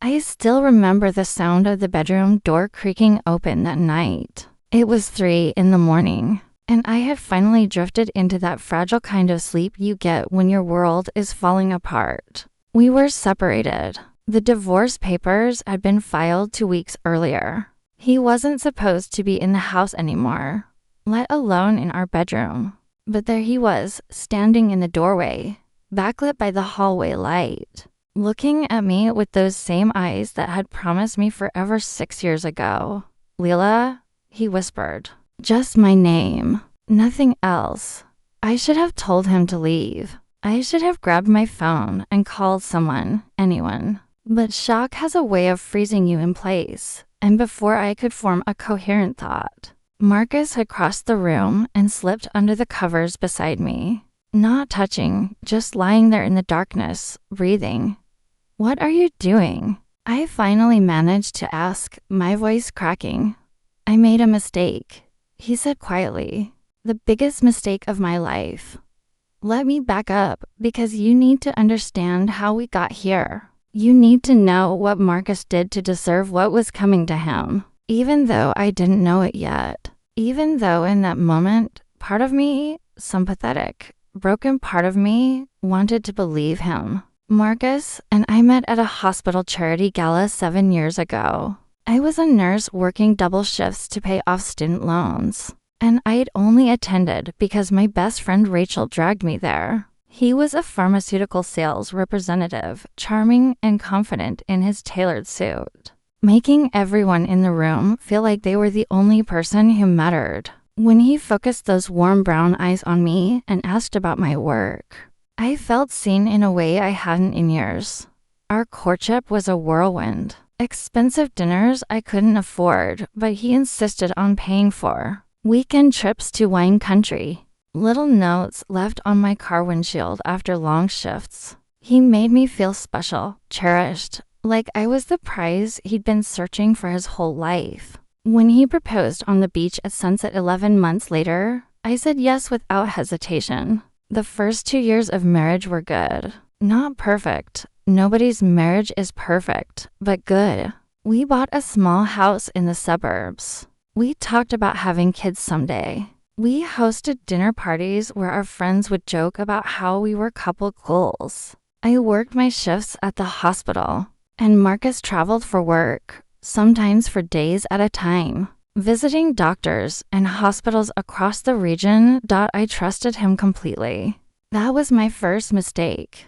I still remember the sound of the bedroom door creaking open that night. It was 3 in the morning, and I had finally drifted into that fragile kind of sleep you get when your world is falling apart. We were separated. The divorce papers had been filed 2 weeks earlier. He wasn't supposed to be in the house anymore, let alone in our bedroom. But there he was, standing in the doorway, backlit by the hallway light, looking at me with those same eyes that had promised me forever 6 years ago. "Leela," he whispered. Just my name, nothing else. I should have told him to leave. I should have grabbed my phone and called someone, anyone. But shock has a way of freezing you in place, and before I could form a coherent thought, Marcus had crossed the room and slipped under the covers beside me. Not touching, just lying there in the darkness, breathing. "What are you doing?" I finally managed to ask, my voice cracking. "I made a mistake," he said quietly. "The biggest mistake of my life. Let me back up, because you need to understand how we got here. You need to know what Marcus did to deserve what was coming to him, even though I didn't know it yet. Even though in that moment, part of me, some pathetic, broken part of me, wanted to believe him. Marcus and I met at a hospital charity gala 7 years ago. I was a nurse working double shifts to pay off student loans, and I had only attended because my best friend Rachel dragged me there. He was a pharmaceutical sales representative, charming and confident in his tailored suit, making everyone in the room feel like they were the only person who mattered. When he focused those warm brown eyes on me and asked about my work, I felt seen in a way I hadn't in years. Our courtship was a whirlwind. Expensive dinners I couldn't afford, but he insisted on paying for. Weekend trips to wine country. Little notes left on my car windshield after long shifts. He made me feel special, cherished, like I was the prize he'd been searching for his whole life. When he proposed on the beach at sunset 11 months later, I said yes without hesitation. The first 2 years of marriage were good. Not perfect. Nobody's marriage is perfect, but good. We bought a small house in the suburbs. We talked about having kids someday. We hosted dinner parties where our friends would joke about how we were couple goals. I worked my shifts at the hospital, and Marcus traveled for work, sometimes for days at a time, visiting doctors and hospitals across the region. I trusted him completely. That was my first mistake.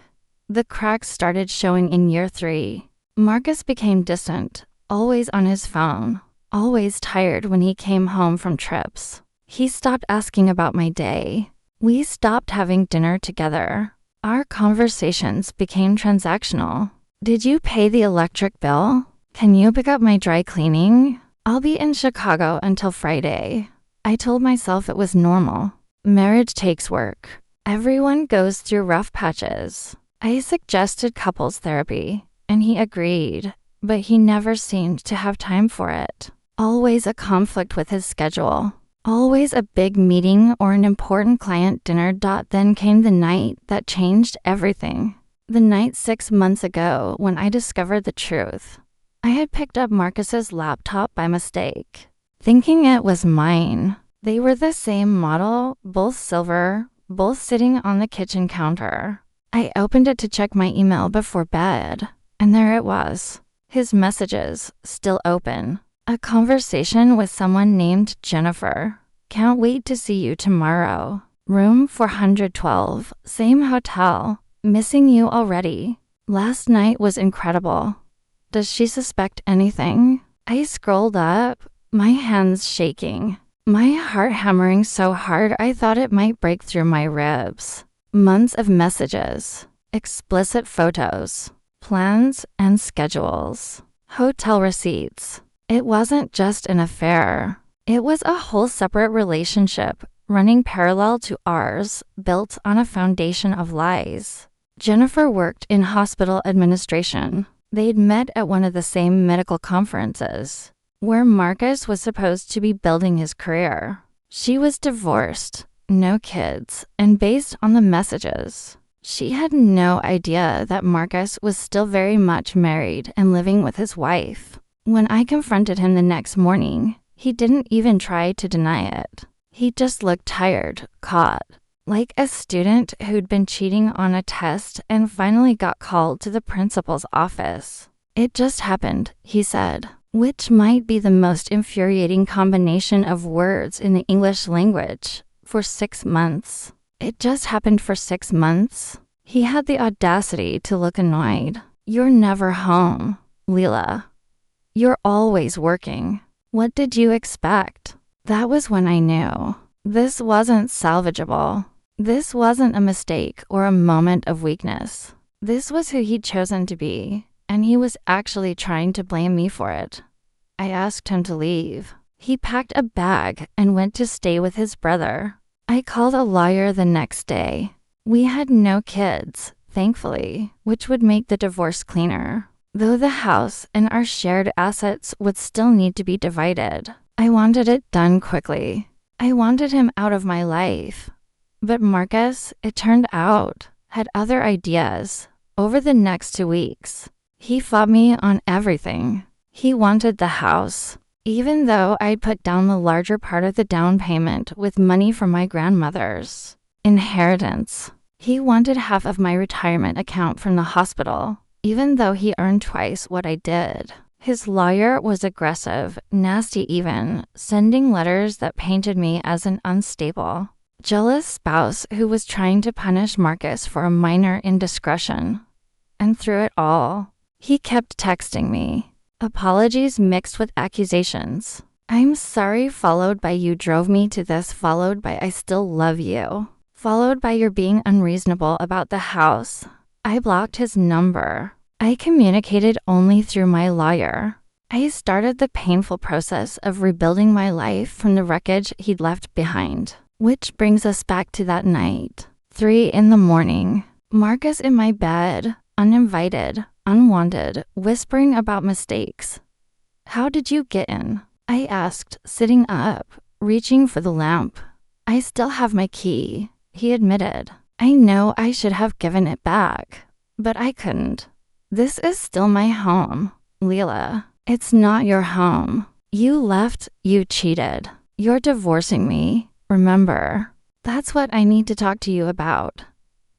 The cracks started showing in year 3. Marcus became distant, always on his phone, always tired when he came home from trips. He stopped asking about my day. We stopped having dinner together. Our conversations became transactional. "Did you pay the electric bill? Can you pick up my dry cleaning? I'll be in Chicago until Friday." I told myself it was normal. Marriage takes work. Everyone goes through rough patches. I suggested couples therapy, and he agreed, but he never seemed to have time for it. Always a conflict with his schedule. Always a big meeting or an important client dinner. Then came the night that changed everything. The night 6 months ago when I discovered the truth. I had picked up Marcus's laptop by mistake, thinking it was mine. They were the same model, both silver, both sitting on the kitchen counter. I opened it to check my email before bed, and there it was. His messages, still open. A conversation with someone named Jennifer. "Can't wait to see you tomorrow. Room 412, same hotel. Missing you already. Last night was incredible. Does she suspect anything?" I scrolled up, my hands shaking, my heart hammering so hard I thought it might break through my ribs. Months of messages, explicit photos, plans and schedules, hotel receipts. It wasn't just an affair. It was a whole separate relationship, running parallel to ours, built on a foundation of lies. Jennifer worked in hospital administration. They'd met at one of the same medical conferences, where Marcus was supposed to be building his career. She was divorced, no kids, and based on the messages, She had no idea that Marcus was still very much married and living with his wife. When I confronted him the next morning, he didn't even try to deny it. He just looked tired, caught, like a student who'd been cheating on a test and finally got called to the principal's office. It just happened, he said, which might be the most infuriating combination of words in the English language, for 6 months. It just happened for 6 months? He had the audacity to look annoyed. You're never home, Leela. You're always working. What did you expect? That was when I knew. This wasn't salvageable. This wasn't a mistake or a moment of weakness. This was who he'd chosen to be, and he was actually trying to blame me for it. I asked him to leave. He packed a bag and went to stay with his brother. I called a lawyer the next day. We had no kids, thankfully, which would make the divorce cleaner, though the house and our shared assets would still need to be divided. I wanted it done quickly. I wanted him out of my life. But Marcus, it turned out, had other ideas. Over the next 2 weeks, he fought me on everything. He wanted the house, even though I'd put down the larger part of the down payment with money from my grandmother's inheritance. He wanted half of my retirement account from the hospital, even though he earned twice what I did. His lawyer was aggressive, nasty even, sending letters that painted me as an unstable, jealous spouse who was trying to punish Marcus for a minor indiscretion. And through it all, he kept texting me. Apologies mixed with accusations. I'm sorry followed by you drove me to this followed by I still love you. Followed by you're being unreasonable about the house. I blocked his number. I communicated only through my lawyer. I started the painful process of rebuilding my life from the wreckage he'd left behind. Which brings us back to that night. 3 a.m. Marcus in my bed, uninvited, unwanted, whispering about mistakes. How did you get in? I asked, sitting up, reaching for the lamp. I still have my key, he admitted. I know I should have given it back, but I couldn't. This is still my home, Leela. It's not your home. You left, you cheated. You're divorcing me, remember. That's what I need to talk to you about.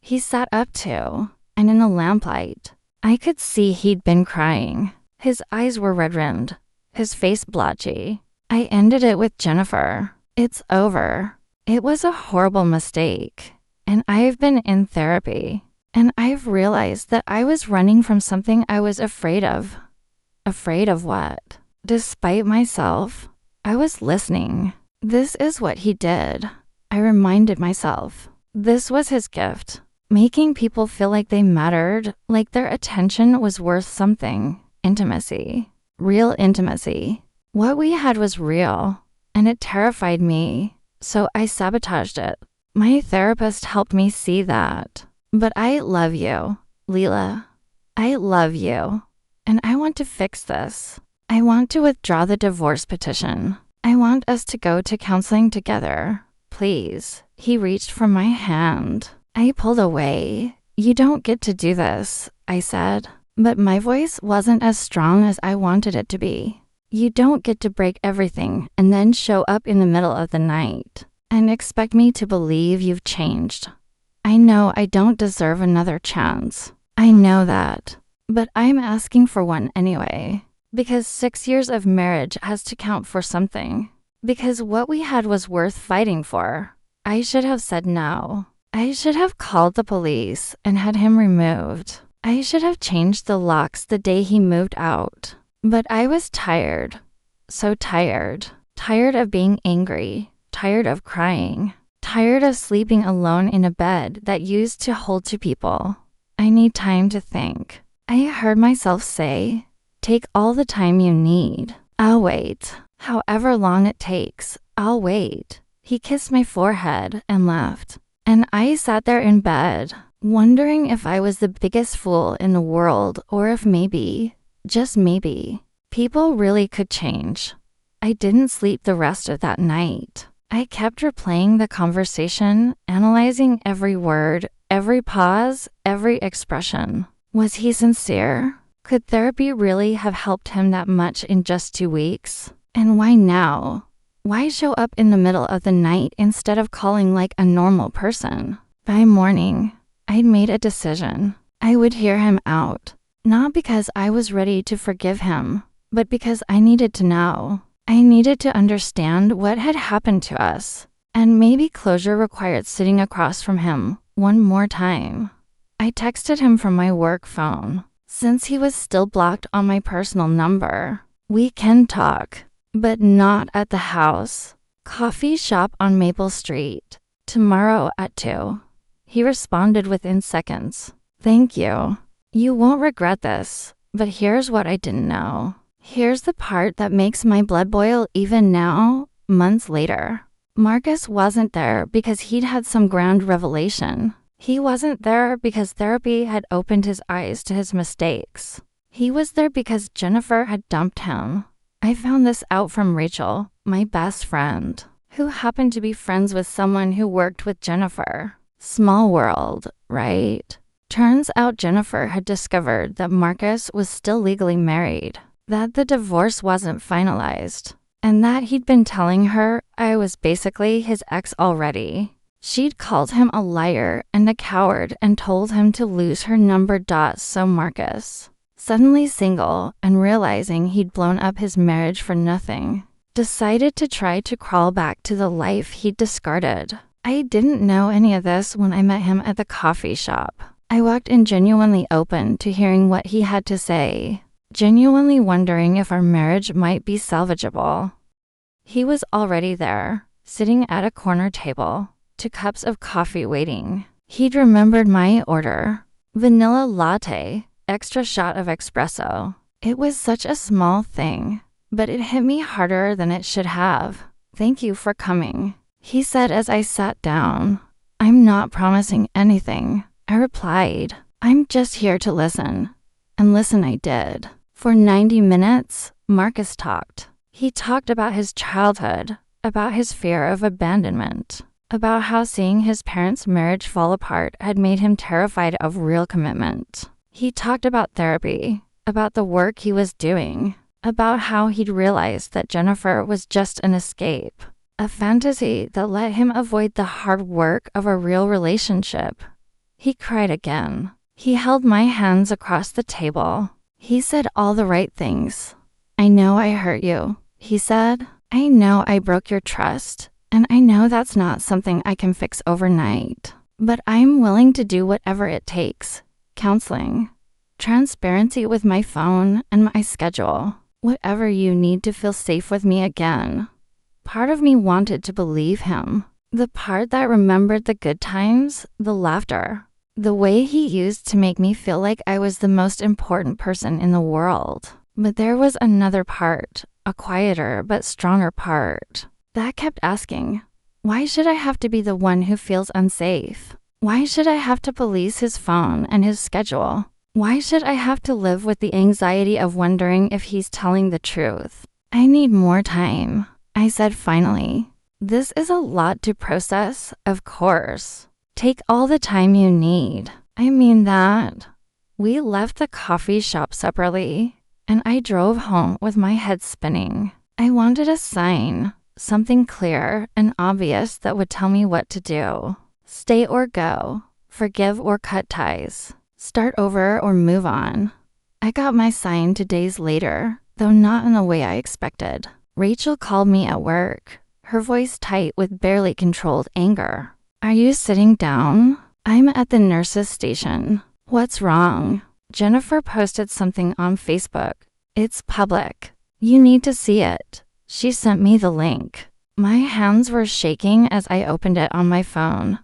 He sat up too, and in the lamplight, I could see he'd been crying. His eyes were red-rimmed, his face blotchy. I ended it with Jennifer. It's over. It was a horrible mistake, and I've been in therapy, and I've realized that I was running from something I was afraid of. Afraid of what? Despite myself, I was listening. This is what he did. I reminded myself. This was his gift. Making people feel like they mattered, like their attention was worth something. Intimacy. Real intimacy. What we had was real, and it terrified me, so I sabotaged it. My therapist helped me see that. But I love you, Leela. I love you, and I want to fix this. I want to withdraw the divorce petition. I want us to go to counseling together. Please. He reached for my hand. I pulled away. You don't get to do this, I said. But my voice wasn't as strong as I wanted it to be. You don't get to break everything and then show up in the middle of the night and expect me to believe you've changed. I know I don't deserve another chance. I know that. But I'm asking for one anyway. Because 6 years of marriage has to count for something. Because what we had was worth fighting for. I should have said no. I should have called the police and had him removed. I should have changed the locks the day he moved out. But I was tired. So tired. Tired of being angry. Tired of crying. Tired of sleeping alone in a bed that used to hold 2 people. I need time to think. I heard myself say, take all the time you need. I'll wait. However long it takes, I'll wait. He kissed my forehead and left. And I sat there in bed, wondering if I was the biggest fool in the world or if maybe, just maybe, people really could change. I didn't sleep the rest of that night. I kept replaying the conversation, analyzing every word, Every pause, every expression. Was he sincere? Could therapy really have helped him that much in just 2 weeks? And why now? Why show up in the middle of the night instead of calling like a normal person? By morning, I'd made a decision. I would hear him out. Not because I was ready to forgive him, but because I needed to know. I needed to understand what had happened to us. And maybe closure required sitting across from him one more time. I texted him from my work phone. Since he was still blocked on my personal number, we can talk, but not at the house. Coffee shop on Maple Street. Tomorrow at 2. He responded within seconds. Thank you. You won't regret this, but here's what I didn't know. Here's the part that makes my blood boil even now, months later. Marcus wasn't there because he'd had some grand revelation. He wasn't there because therapy had opened his eyes to his mistakes. He was there because Jennifer had dumped him. I found this out from Rachel, my best friend, who happened to be friends with someone who worked with Jennifer. Small world, right? Turns out Jennifer had discovered that Marcus was still legally married, that the divorce wasn't finalized, and that he'd been telling her I was basically his ex already. She'd called him a liar and a coward and told him to lose her number. So Marcus, suddenly single and realizing he'd blown up his marriage for nothing, decided to try to crawl back to the life he'd discarded. I didn't know any of this when I met him at the coffee shop. I walked in genuinely open to hearing what he had to say, genuinely wondering if our marriage might be salvageable. He was already there, sitting at a corner table, 2 cups of coffee waiting. He'd remembered my order. Vanilla latte, extra shot of espresso. It was such a small thing, but it hit me harder than it should have. Thank you for coming, he said as I sat down. I'm not promising anything, I replied. I'm just here to listen. And listen I did. For 90 minutes, Marcus talked. He talked about his childhood, about his fear of abandonment, about how seeing his parents' marriage fall apart had made him terrified of real commitment. He talked about therapy, about the work he was doing, about how he'd realized that Jennifer was just an escape, a fantasy that let him avoid the hard work of a real relationship. He cried again. He held my hands across the table. He said all the right things. I know I hurt you, he said. I know I broke your trust, and I know that's not something I can fix overnight. But I'm willing to do whatever it takes. Counseling, transparency with my phone and my schedule, whatever you need to feel safe with me again. Part of me wanted to believe him. The part that remembered the good times, the laughter, the way he used to make me feel like I was the most important person in the world. But there was another part, a quieter but stronger part, that kept asking, why should I have to be the one who feels unsafe? Why should I have to police his phone and his schedule? Why should I have to live with the anxiety of wondering if he's telling the truth? I need more time, I said finally. This is a lot to process, of course. Take all the time you need. I mean that. We left the coffee shop separately, and I drove home with my head spinning. I wanted a sign, something clear and obvious that would tell me what to do. Stay or go, forgive or cut ties, start over or move on. I got my sign 2 days later, though not in the way I expected. Rachel called me at work, her voice tight with barely controlled anger. Are you sitting down? I'm at the nurse's station. What's wrong? Jennifer posted something on Facebook. It's public. You need to see it. She sent me the link. My hands were shaking as I opened it on my phone.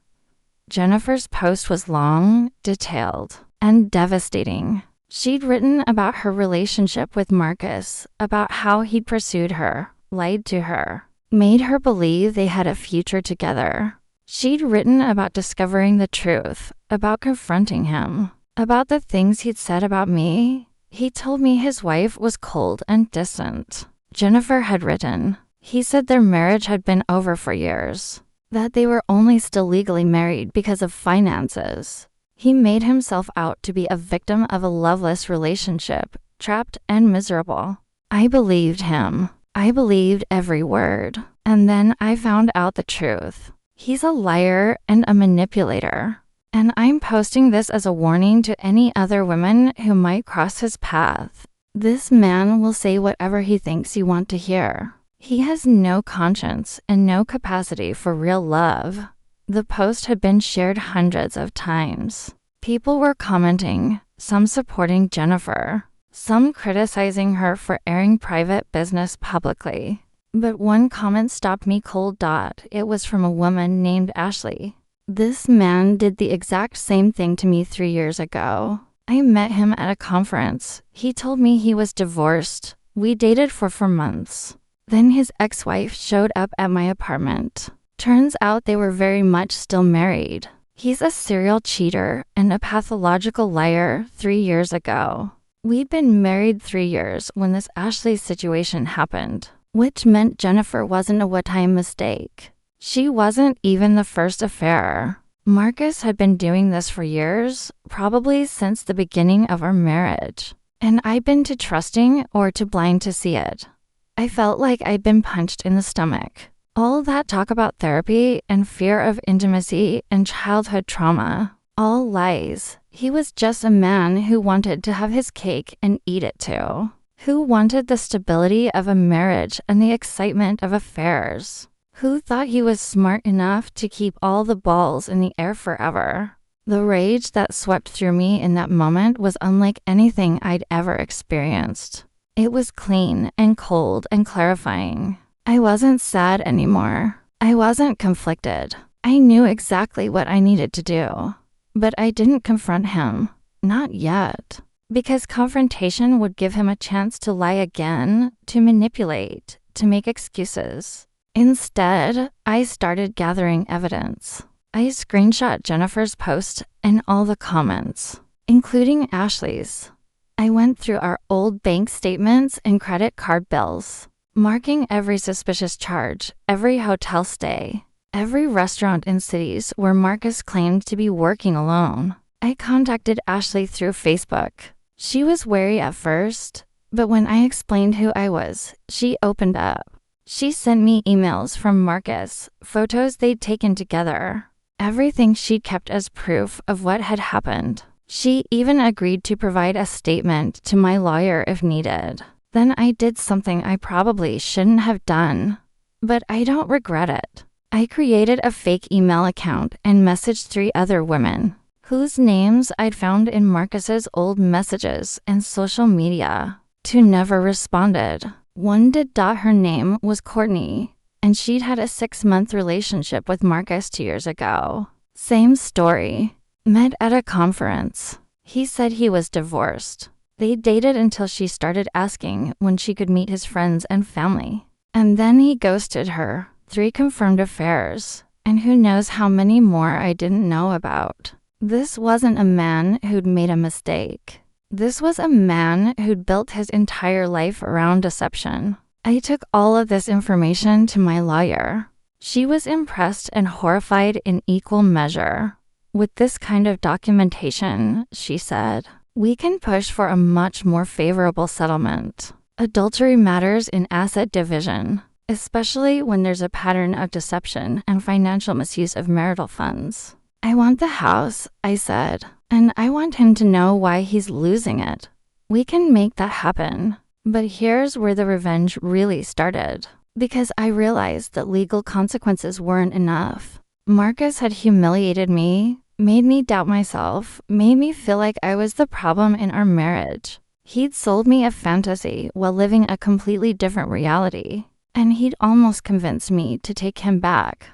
Jennifer's post was long, detailed, and devastating. She'd written about her relationship with Marcus, about how he'd pursued her, lied to her, made her believe they had a future together. She'd written about discovering the truth, about confronting him, about the things he'd said about me. He told me his wife was cold and distant. Jennifer had written, he said their marriage had been over for years. that they were only still legally married because of finances. He made himself out to be a victim of a loveless relationship, trapped and miserable. I believed him. I believed every word. And then I found out the truth. He's a liar and a manipulator. And I'm posting this as a warning to any other women who might cross his path. This man will say whatever he thinks you want to hear. He has no conscience and no capacity for real love. The post had been shared hundreds of times. People were commenting, some supporting Jennifer, some criticizing her for airing private business publicly. But one comment stopped me cold. It was from a woman named Ashley. This man did the exact same thing to me 3 years ago. I met him at a conference. He told me he was divorced. We dated for 4 months. Then his ex-wife showed up at my apartment. Turns out they were very much still married. He's a serial cheater and a pathological liar 3 years ago. We'd been married 3 years when this Ashley situation happened, which meant Jennifer wasn't a one-time mistake. She wasn't even the first affair. Marcus had been doing this for years, probably since the beginning of our marriage. And I'd been too trusting or too blind to see it. I felt like I'd been punched in the stomach. All that talk about therapy and fear of intimacy and childhood trauma, all lies. He was just a man who wanted to have his cake and eat it too. Who wanted the stability of a marriage and the excitement of affairs. Who thought he was smart enough to keep all the balls in the air forever. The rage that swept through me in that moment was unlike anything I'd ever experienced. It was clean and cold and clarifying. I wasn't sad anymore. I wasn't conflicted. I knew exactly what I needed to do. But I didn't confront him. Not yet. Because confrontation would give him a chance to lie again, to manipulate, to make excuses. Instead, I started gathering evidence. I screenshot Jennifer's post and all the comments, including Ashley's. I went through our old bank statements and credit card bills, marking every suspicious charge, every hotel stay, every restaurant in cities where Marcus claimed to be working alone. I contacted Ashley through Facebook. She was wary at first, but when I explained who I was, she opened up. She sent me emails from Marcus, photos they'd taken together, everything she'd kept as proof of what had happened. She even agreed to provide a statement to my lawyer if needed. Then I did something I probably shouldn't have done, but I don't regret it. I created a fake email account and messaged 3 other women, whose names I'd found in Marcus's old messages and social media. 2 never responded. One did. Her name was Courtney, and she'd had a 6-month relationship with Marcus 2 years ago. Same story. Met at a conference. He said he was divorced. They dated until she started asking when she could meet his friends and family. And then he ghosted her. 3 confirmed affairs. And who knows how many more I didn't know about. This wasn't a man who'd made a mistake. This was a man who'd built his entire life around deception. I took all of this information to my lawyer. She was impressed and horrified in equal measure. With this kind of documentation, she said, we can push for a much more favorable settlement. Adultery matters in asset division, especially when there's a pattern of deception and financial misuse of marital funds. I want the house, I said, and I want him to know why he's losing it. We can make that happen. But here's where the revenge really started. Because I realized that legal consequences weren't enough. Marcus had humiliated me, made me doubt myself, made me feel like I was the problem in our marriage. He'd sold me a fantasy while living a completely different reality. And he'd almost convinced me to take him back.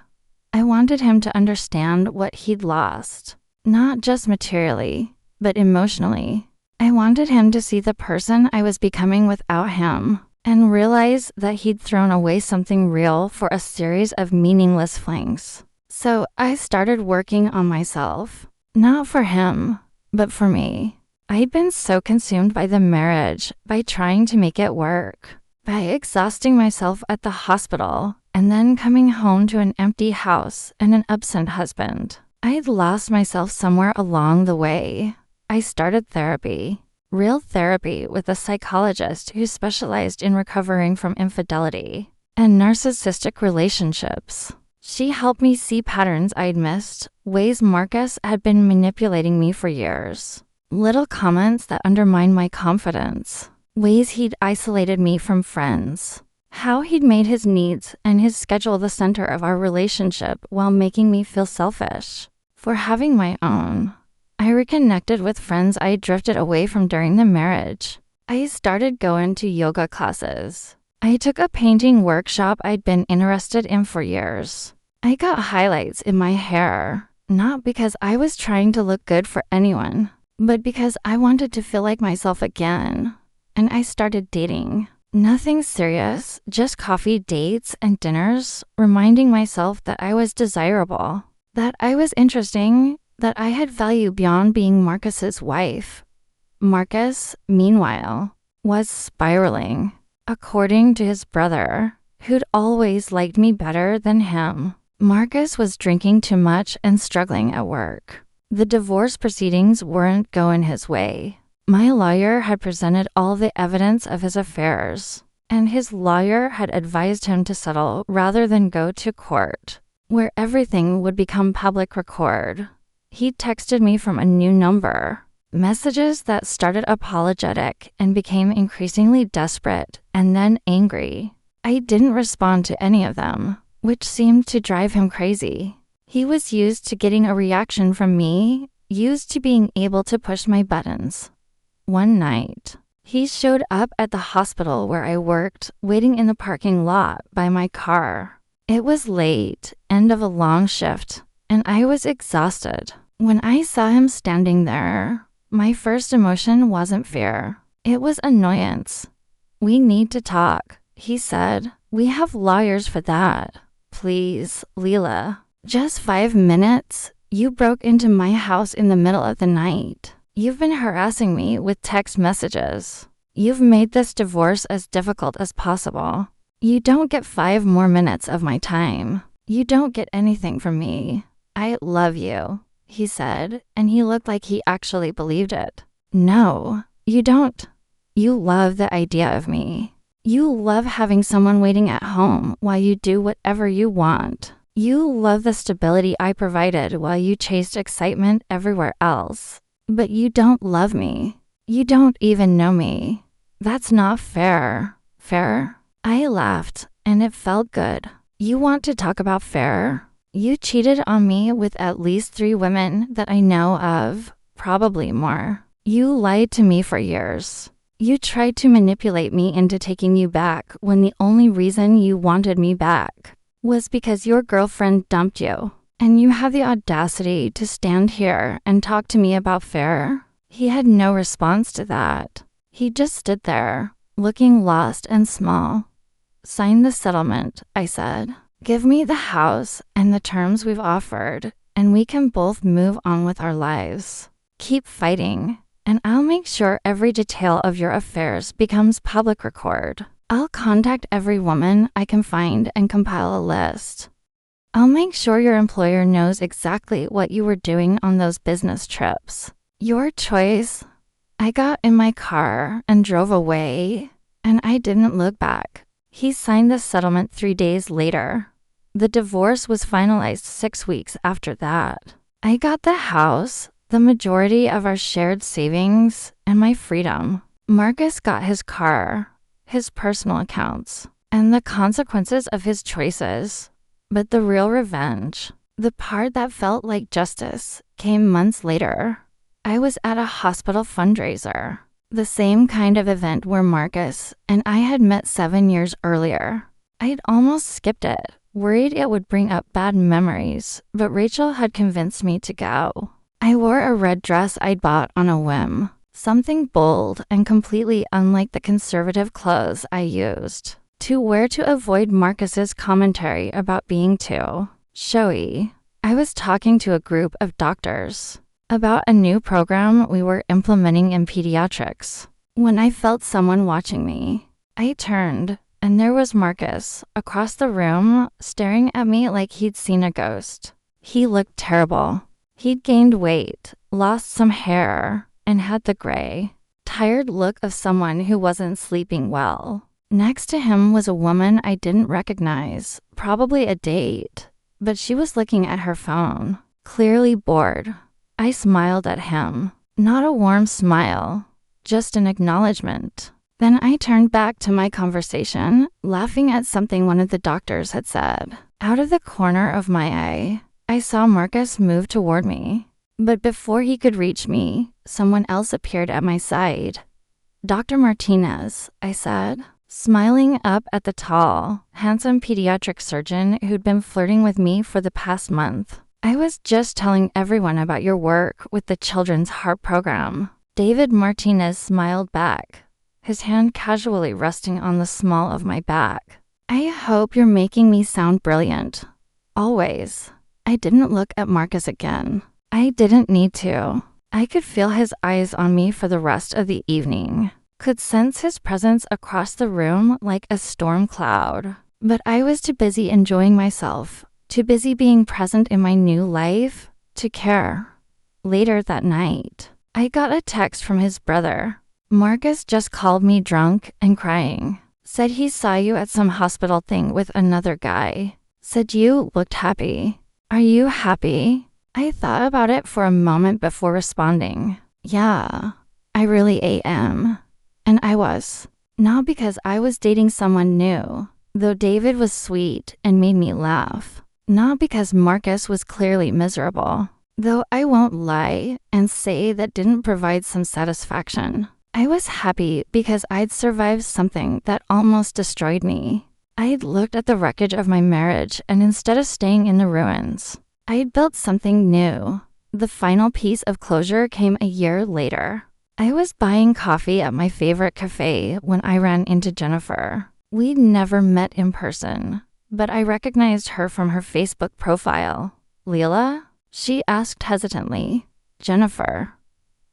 I wanted him to understand what he'd lost. Not just materially, but emotionally. I wanted him to see the person I was becoming without him, and realize that he'd thrown away something real for a series of meaningless flings. So I started working on myself. Not for him, but for me. I'd been so consumed by the marriage, by trying to make it work, by exhausting myself at the hospital, and then coming home to an empty house and an absent husband. I'd lost myself somewhere along the way. I started therapy. Real therapy with a psychologist who specialized in recovering from infidelity and narcissistic relationships. She helped me see patterns I'd missed, ways Marcus had been manipulating me for years, little comments that undermined my confidence, ways he'd isolated me from friends, how he'd made his needs and his schedule the center of our relationship while making me feel selfish for having my own. I reconnected with friends I drifted away from during the marriage. I started going to yoga classes. I took a painting workshop I'd been interested in for years. I got highlights in my hair, not because I was trying to look good for anyone, but because I wanted to feel like myself again. And I started dating. Nothing serious, just coffee dates and dinners, reminding myself that I was desirable, that I was interesting, that I had value beyond being Marcus's wife. Marcus, meanwhile, was spiraling, according to his brother, who'd always liked me better than him. Marcus was drinking too much and struggling at work. The divorce proceedings weren't going his way. My lawyer had presented all the evidence of his affairs, and his lawyer had advised him to settle rather than go to court, where everything would become public record. He texted me from a new number, messages that started apologetic and became increasingly desperate and then angry. I didn't respond to any of them, which seemed to drive him crazy. He was used to getting a reaction from me, used to being able to push my buttons. One night, he showed up at the hospital where I worked, waiting in the parking lot by my car. It was late, end of a long shift, and I was exhausted. When I saw him standing there, my first emotion wasn't fear. It was annoyance. "We need to talk," he said. "We have lawyers for that." "Please, Leela. Just 5 minutes? You broke into my house in the middle of the night. You've been harassing me with text messages. You've made this divorce as difficult as possible. You don't get 5 more minutes of my time. You don't get anything from me. I love you," he said, and he looked like he actually believed it. "No, you don't. You love the idea of me. You love having someone waiting at home while you do whatever you want. You love the stability I provided while you chased excitement everywhere else. But you don't love me. You don't even know me. That's not fair." "Fair?" I laughed, and it felt good. "You want to talk about fair? You cheated on me with at least 3 women that I know of, probably more. You lied to me for years. You tried to manipulate me into taking you back when the only reason you wanted me back was because your girlfriend dumped you. And you have the audacity to stand here and talk to me about fair?" He had no response to that. He just stood there, looking lost and small. "Sign the settlement," I said. "Give me the house and the terms we've offered, and we can both move on with our lives. Keep fighting, and I'll make sure every detail of your affairs becomes public record. I'll contact every woman I can find and compile a list. I'll make sure your employer knows exactly what you were doing on those business trips. Your choice." I got in my car and drove away, and I didn't look back. He signed the settlement 3 days later. The divorce was finalized 6 weeks after that. I got the house, the majority of our shared savings, and my freedom. Marcus got his car, his personal accounts, and the consequences of his choices. But the real revenge, the part that felt like justice, came months later. I was at a hospital fundraiser, the same kind of event where Marcus and I had met 7 years earlier. I had almost skipped it, worried it would bring up bad memories, but Rachel had convinced me to go. I wore a red dress I'd bought on a whim, something bold and completely unlike the conservative clothes I used to wear to avoid Marcus's commentary about being too showy. I was talking to a group of doctors about a new program we were implementing in pediatrics when I felt someone watching me. I turned, and there was Marcus across the room staring at me like he'd seen a ghost. He looked terrible. He'd gained weight, lost some hair, and had the gray, tired look of someone who wasn't sleeping well. Next to him was a woman I didn't recognize, probably a date, but she was looking at her phone, clearly bored. I smiled at him. Not a warm smile, just an acknowledgement. Then I turned back to my conversation, laughing at something one of the doctors had said. Out of the corner of my eye, I saw Marcus move toward me. But before he could reach me, someone else appeared at my side. "Dr. Martinez," I said, smiling up at the tall, handsome pediatric surgeon who'd been flirting with me for the past month. "I was just telling everyone about your work with the Children's Heart Program." David Martinez smiled back, his hand casually resting on the small of my back. "I hope you're making me sound brilliant. Always." I didn't look at Marcus again. I didn't need to. I could feel his eyes on me for the rest of the evening, could sense his presence across the room like a storm cloud. But I was too busy enjoying myself, too busy being present in my new life, to care. Later that night, I got a text from his brother. "Marcus just called me drunk and crying. Said he saw you at some hospital thing with another guy. Said you looked happy. Are you happy?" I thought about it for a moment before responding. "Yeah, I really am." And I was. Not because I was dating someone new, though David was sweet and made me laugh. Not because Marcus was clearly miserable, though I won't lie and say that didn't provide some satisfaction. I was happy because I'd survived something that almost destroyed me. I'd looked at the wreckage of my marriage, and instead of staying in the ruins, I'd built something new. The final piece of closure came a year later. I was buying coffee at my favorite cafe when I ran into Jennifer. We'd never met in person, but I recognized her from her Facebook profile. "Leela?" she asked hesitantly. "Jennifer."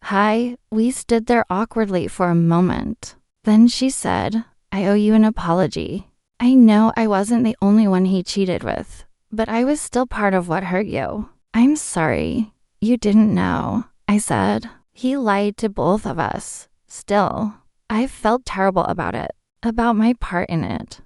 "Hi." We stood there awkwardly for a moment. Then she said, "I owe you an apology. I know I wasn't the only one he cheated with, but I was still part of what hurt you." "I'm sorry. You didn't know," I said. He lied to both of us. Still, I felt terrible about it, about my part in it.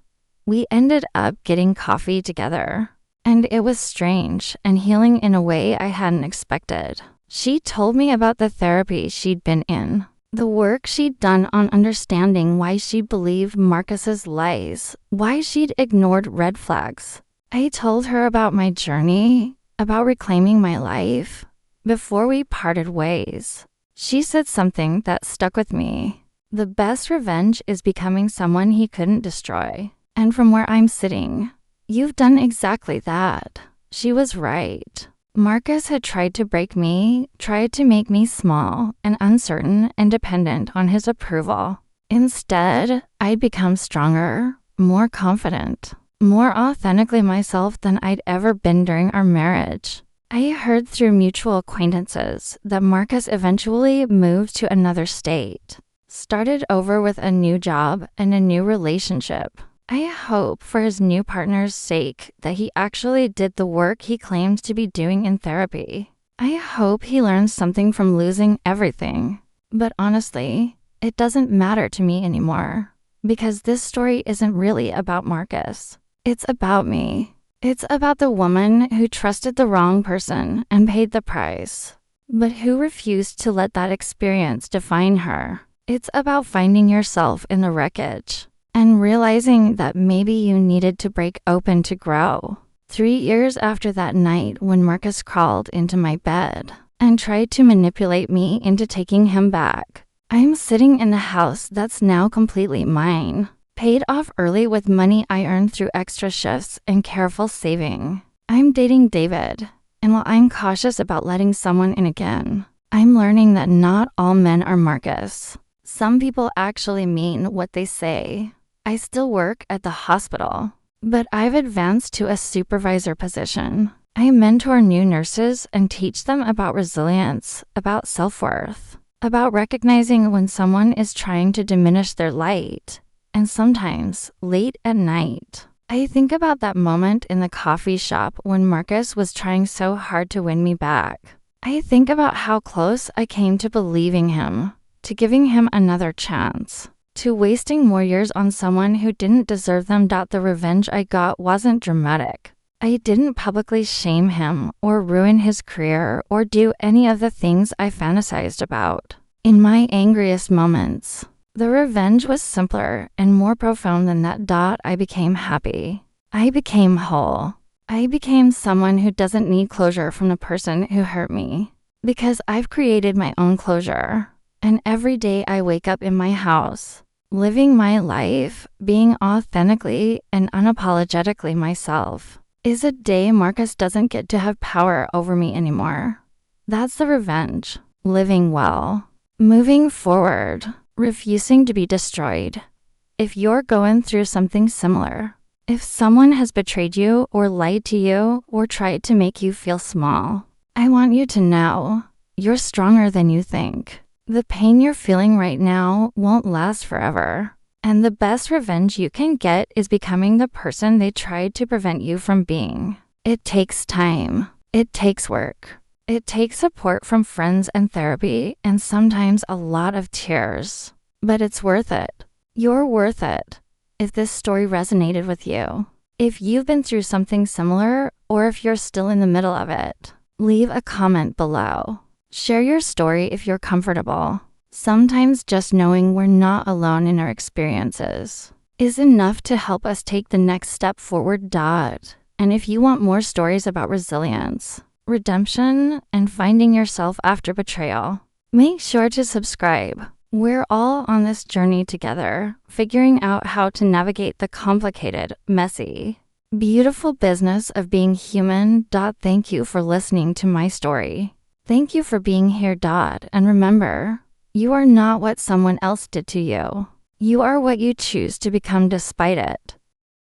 We ended up getting coffee together, and it was strange and healing in a way I hadn't expected. She told me about the therapy she'd been in, the work she'd done on understanding why she believed Marcus's lies, why she'd ignored red flags. I told her about my journey, about reclaiming my life. Before we parted ways, she said something that stuck with me. "The best revenge is becoming someone he couldn't destroy." And from where I'm sitting, you've done exactly that. She was right. Marcus had tried to break me, tried to make me small and uncertain and dependent on his approval. Instead, I'd become stronger, more confident, more authentically myself than I'd ever been during our marriage. I heard through mutual acquaintances that Marcus eventually moved to another state, started over with a new job and a new relationship. I hope for his new partner's sake that he actually did the work he claimed to be doing in therapy. I hope he learned something from losing everything. But honestly, it doesn't matter to me anymore, because this story isn't really about Marcus. It's about me. It's about the woman who trusted the wrong person and paid the price, but who refused to let that experience define her. It's about finding yourself in the wreckage and realizing that maybe you needed to break open to grow. 3 years after that night when Marcus crawled into my bed and tried to manipulate me into taking him back, I'm sitting in a house that's now completely mine, paid off early with money I earned through extra shifts and careful saving. I'm dating David, and while I'm cautious about letting someone in again, I'm learning that not all men are Marcus. Some people actually mean what they say. I still work at the hospital, but I've advanced to a supervisor position. I mentor new nurses and teach them about resilience, about self-worth, about recognizing when someone is trying to diminish their light, and sometimes late at night. I think about that moment in the coffee shop when Marcus was trying so hard to win me back. I think about how close I came to believing him, to giving him another chance, to wasting more years on someone who didn't deserve them. The revenge I got wasn't dramatic. I didn't publicly shame him or ruin his career or do any of the things I fantasized about. In my angriest moments, the revenge was simpler and more profound than that. I became happy. I became whole. I became someone who doesn't need closure from the person who hurt me, because I've created my own closure. And every day I wake up in my house, living my life, being authentically and unapologetically myself, is a day Marcus doesn't get to have power over me anymore. That's the revenge. Living well. Moving forward. Refusing to be destroyed. If you're going through something similar, if someone has betrayed you or lied to you or tried to make you feel small, I want you to know you're stronger than you think. The pain you're feeling right now won't last forever. And the best revenge you can get is becoming the person they tried to prevent you from being. It takes time. It takes work. It takes support from friends and therapy, and sometimes a lot of tears. But it's worth it. You're worth it. If this story resonated with you, if you've been through something similar, or if you're still in the middle of it, leave a comment below. Share your story if you're comfortable. Sometimes just knowing we're not alone in our experiences is enough to help us take the next step forward. And if you want more stories about resilience, redemption, and finding yourself after betrayal, make sure to subscribe. We're all on this journey together, figuring out how to navigate the complicated, messy, beautiful business of being human. Thank you for listening to my story. Thank you for being here. And remember, you are not what someone else did to you. You are what you choose to become despite it.